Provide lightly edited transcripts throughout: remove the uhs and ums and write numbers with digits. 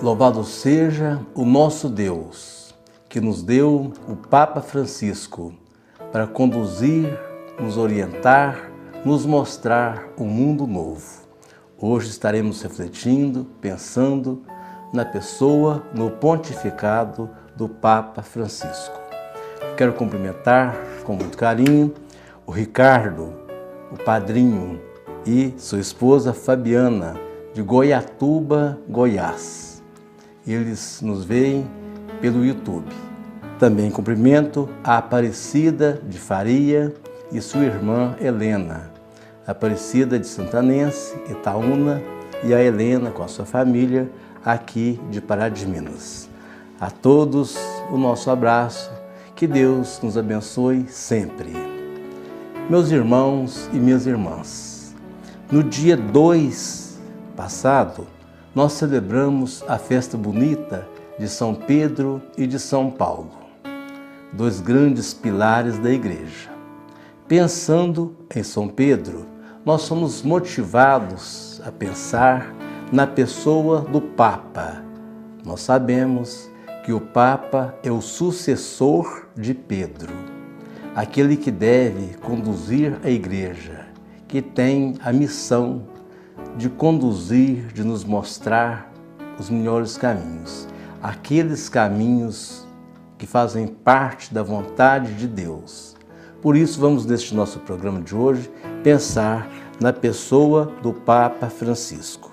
Louvado seja o nosso Deus, que nos deu o Papa Francisco para conduzir, nos orientar, nos mostrar um mundo novo. Hoje estaremos refletindo, pensando na pessoa, no pontificado do Papa Francisco. Quero cumprimentar com muito carinho o Ricardo, o padrinho, e sua esposa Fabiana, de Goiatuba, Goiás. Eles nos veem pelo YouTube. Também cumprimento a Aparecida de Faria e sua irmã Helena, Aparecida de Santanense, Itaúna, e a Helena com a sua família aqui de Pará de Minas. A todos o nosso abraço, que Deus nos abençoe sempre. Meus irmãos e minhas irmãs, no dia 2 passado, nós celebramos a festa bonita de São Pedro e de São Paulo, dois grandes pilares da Igreja. Pensando em São Pedro, nós somos motivados a pensar na pessoa do Papa. Nós sabemos que o Papa é o sucessor de Pedro, aquele que deve conduzir a Igreja, que tem a missão de conduzir, de nos mostrar os melhores caminhos, aqueles caminhos que fazem parte da vontade de Deus. Por isso, vamos, neste nosso programa de hoje, pensar na pessoa do Papa Francisco.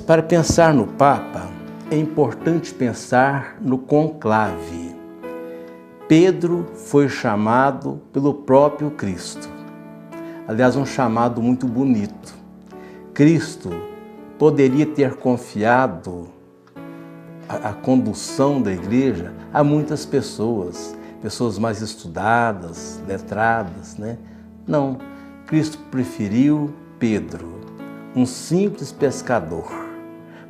Para pensar no Papa, é importante pensar no conclave. Pedro foi chamado pelo próprio Cristo. Aliás, um chamado muito bonito. Cristo poderia ter confiado a condução da Igreja a muitas pessoas mais estudadas, letradas, né? Não, Cristo preferiu Pedro, um simples pescador,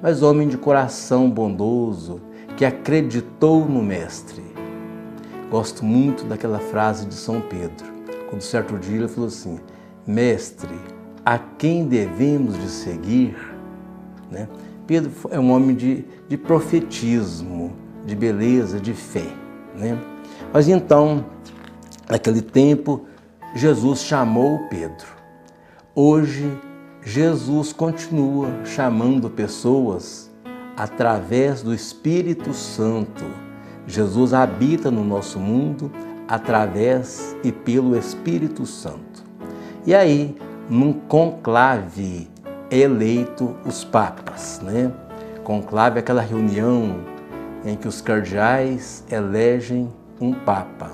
mas homem de coração bondoso, que acreditou no Mestre. Gosto muito daquela frase de São Pedro, quando certo dia ele falou assim: Mestre, a quem devemos de seguir? Né? Pedro é um homem de profetismo, de beleza, de fé. Né? Mas então, naquele tempo, Jesus chamou Pedro. Hoje, Jesus continua chamando pessoas através do Espírito Santo. Jesus habita no nosso mundo através e pelo Espírito Santo. E aí, num conclave, é eleito os papas, né? Conclave é aquela reunião em que os cardeais elegem um papa.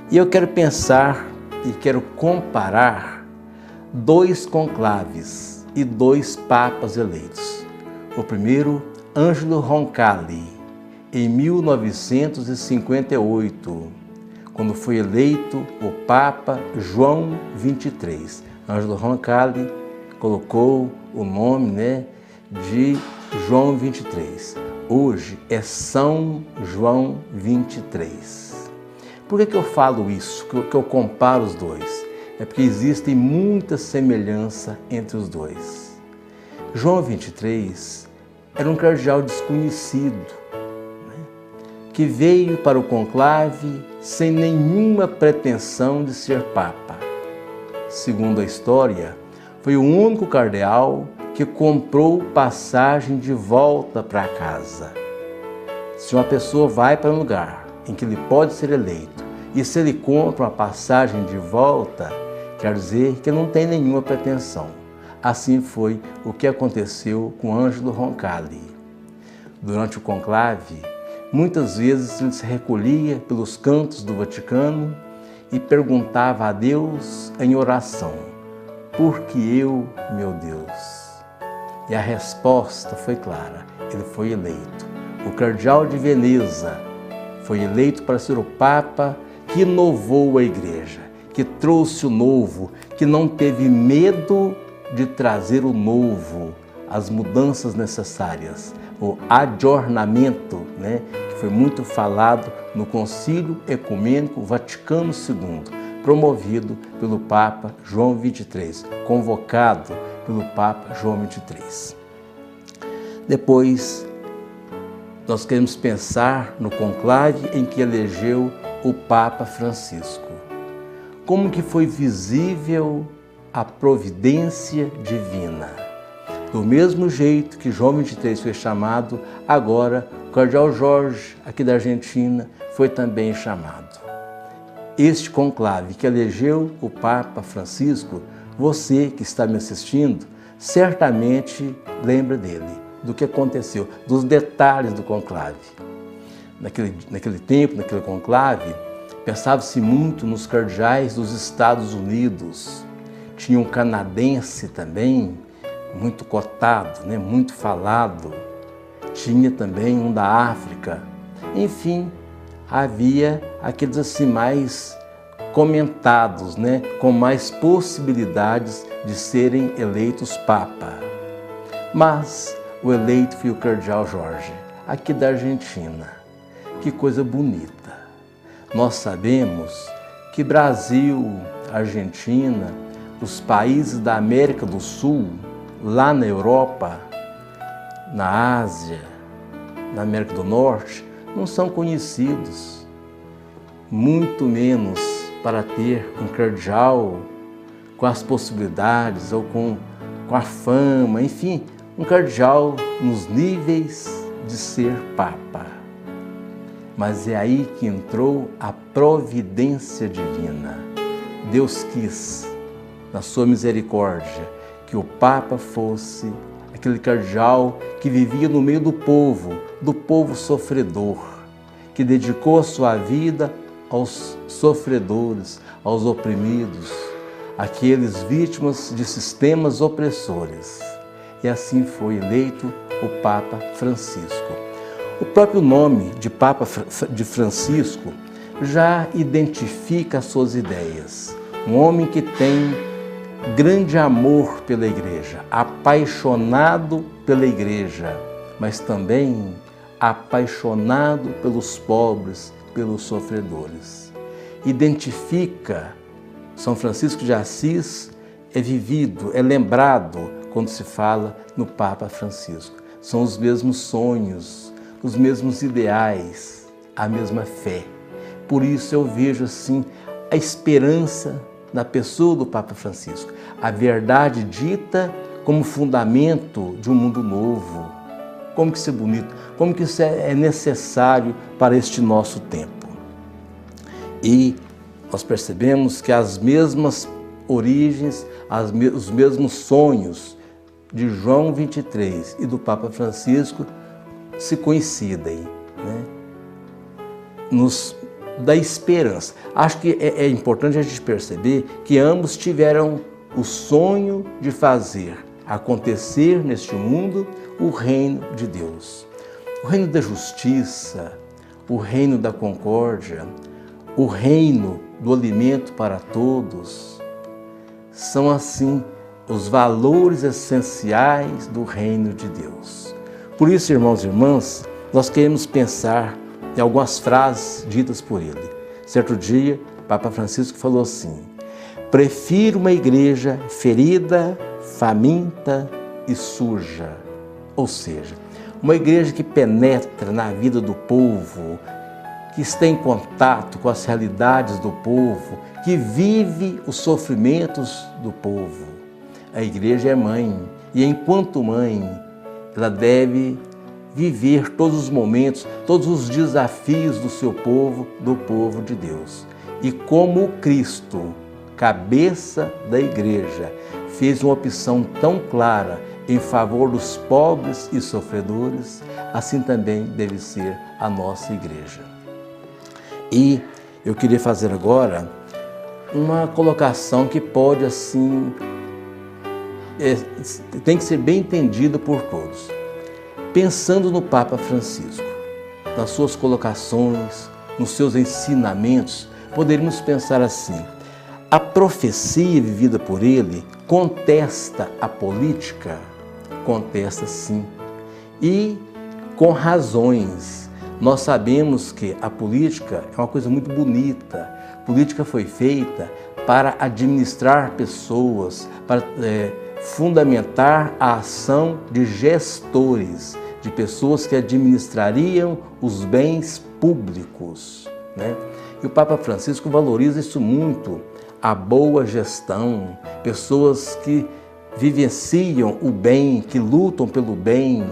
E eu quero pensar e quero comparar dois conclaves e dois papas eleitos. O primeiro, Ângelo Roncalli, em 1958, quando foi eleito o Papa João XXIII. Ângelo Roncalli colocou o nome, né, de João XXIII. Hoje é São João XXIII. Por que eu falo isso, que eu comparo os dois? É porque existe muita semelhança entre os dois. João XXIII era um cardeal desconhecido, né, que veio para o conclave sem nenhuma pretensão de ser papa. Segundo a história, foi o único cardeal que comprou passagem de volta para casa. Se uma pessoa vai para um lugar em que ele pode ser eleito, e se ele compra uma passagem de volta, quer dizer que não tem nenhuma pretensão. Assim foi o que aconteceu com Ângelo Roncalli. Durante o conclave, muitas vezes ele se recolhia pelos cantos do Vaticano e perguntava a Deus em oração: por que eu, meu Deus? E a resposta foi clara: ele foi eleito. O cardeal de Veneza foi eleito para ser o Papa que inovou a Igreja, que trouxe o novo, que não teve medo de trazer o novo, as mudanças necessárias, o adornamento, né, que foi muito falado no Concílio Ecumênico Vaticano II, promovido pelo Papa João XXIII, convocado pelo Papa João XXIII. Depois, nós queremos pensar no conclave em que elegeu o Papa Francisco. Como que foi visível a providência divina? Do mesmo jeito que João 23 foi chamado, agora o Cardeal Jorge, aqui da Argentina, foi também chamado. Este conclave que elegeu o Papa Francisco, você que está me assistindo, certamente lembra dele, do que aconteceu, dos detalhes do conclave. Naquele tempo, naquele conclave, pensava-se muito nos cardeais dos Estados Unidos. Tinha um canadense também, muito cotado, né? Muito falado. Tinha também um da África. Enfim, havia aqueles assim mais comentados, né? Com mais possibilidades de serem eleitos Papa. Mas o eleito foi o Cardeal Jorge, aqui da Argentina. Que coisa bonita! Nós sabemos que Brasil, Argentina, os países da América do Sul, lá na Europa, na Ásia, na América do Norte, não são conhecidos, muito menos para ter um cardeal com as possibilidades ou com a fama, enfim, um cardeal nos níveis de ser Papa. Mas é aí que entrou a providência divina. Deus quis, na sua misericórdia, que o Papa fosse aquele cardeal que vivia no meio do povo sofredor, que dedicou a sua vida aos sofredores, aos oprimidos, aqueles vítimas de sistemas opressores. E assim foi eleito o Papa Francisco. O próprio nome de Papa de Francisco já identifica as suas ideias. Um homem que tem grande amor pela igreja, apaixonado pela igreja, mas também apaixonado pelos pobres, pelos sofredores. Identifica São Francisco de Assis, é vivido, é lembrado quando se fala no Papa Francisco. São os mesmos sonhos, os mesmos ideais, a mesma fé. Por isso eu vejo assim a esperança na pessoa do Papa Francisco, a verdade dita como fundamento de um mundo novo. Como que isso é bonito, como que isso é necessário para este nosso tempo. E nós percebemos que as mesmas origens, os mesmos sonhos de João 23 e do Papa Francisco se coincidem, né? Nos dá esperança. Acho que é importante a gente perceber que ambos tiveram o sonho de fazer acontecer neste mundo o reino de Deus. O reino da justiça, o reino da concórdia, o reino do alimento para todos, são assim os valores essenciais do reino de Deus. Por isso, irmãos e irmãs, nós queremos pensar em algumas frases ditas por ele. Certo dia, Papa Francisco falou assim: prefiro uma igreja ferida, faminta e suja. Ou seja, uma igreja que penetra na vida do povo, que está em contato com as realidades do povo, que vive os sofrimentos do povo. A igreja é mãe e, enquanto mãe, ela deve viver todos os momentos, todos os desafios do seu povo, do povo de Deus. E como Cristo, cabeça da igreja, fez uma opção tão clara em favor dos pobres e sofredores, assim também deve ser a nossa igreja. E eu queria fazer agora uma colocação que pode, assim, tem que ser bem entendida por todos. Pensando no Papa Francisco, nas suas colocações, nos seus ensinamentos, poderíamos pensar assim: a profecia vivida por ele contesta a política? Contesta sim, e com razões. Nós sabemos que a política é uma coisa muito bonita. A política foi feita para administrar pessoas, para fundamentar a ação de gestores, de pessoas que administrariam os bens públicos, né? E o Papa Francisco valoriza isso muito, a boa gestão, pessoas que vivenciam o bem, que lutam pelo bem.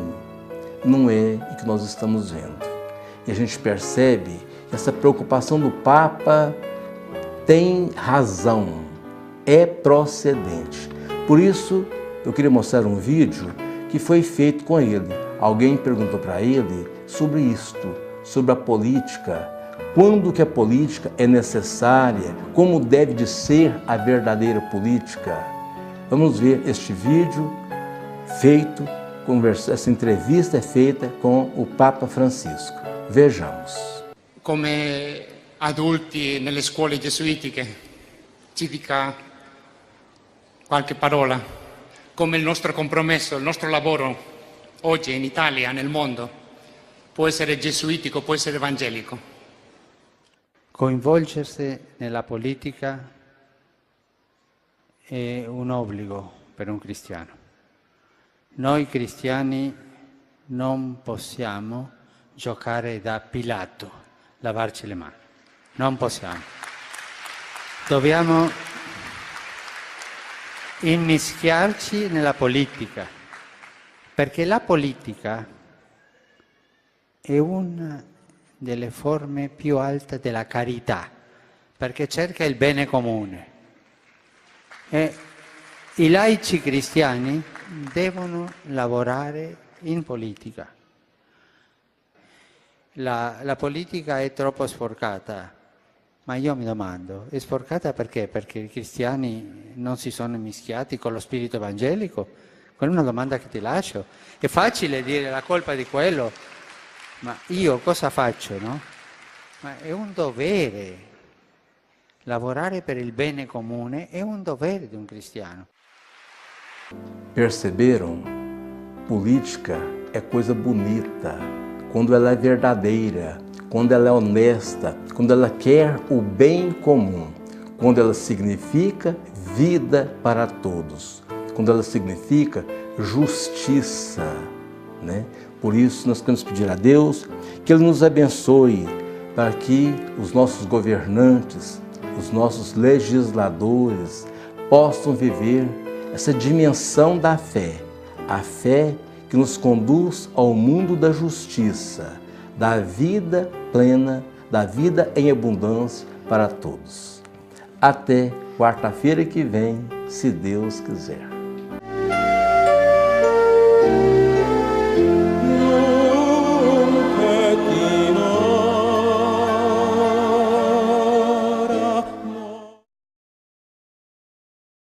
Não é o que nós estamos vendo. E a gente percebe que essa preocupação do Papa tem razão, é procedente. Por isso, eu queria mostrar um vídeo que foi feito com ele. Alguém perguntou para ele sobre isto, sobre a política, quando que a política é necessária, como deve de ser a verdadeira política. Vamos ver este vídeo feito, essa entrevista é feita com o Papa Francisco. Vejamos. Come adulti nelle scuole gesuitiche, ci dica qualche parola, come il nostro compromesso, il nostro lavoro oggi in Italia, nel mondo, può essere gesuitico, può essere evangelico. Coinvolgersi nella politica è un obbligo per un cristiano. Noi cristiani non possiamo giocare da Pilato, lavarci le mani. Non possiamo. Dobbiamo immischiarci nella politica, perché la politica è una delle forme più alte della carità, perché cerca il bene comune. E i laici cristiani devono lavorare in politica. La politica è troppo sporcata, ma io mi domando, è sporcata perché? Perché i cristiani non si sono mischiati con lo spirito evangelico? Quella è una domanda che ti lascio. È facile dire la colpa di quello, ma io cosa faccio, no? Ma è un dovere. Lavorare per il bene comune è un dovere di un cristiano. Perceberam? Política é coisa bonita, quando ela é verdadeira, quando ela é honesta, quando ela quer o bem comum, quando ela significa vida para todos, quando ela significa justiça, né? Por isso nós queremos pedir a Deus que Ele nos abençoe para que os nossos governantes, os nossos legisladores possam viver essa dimensão da fé, a fé que nos conduz ao mundo da justiça, da vida plena, da vida em abundância para todos. Até quarta-feira que vem, se Deus quiser.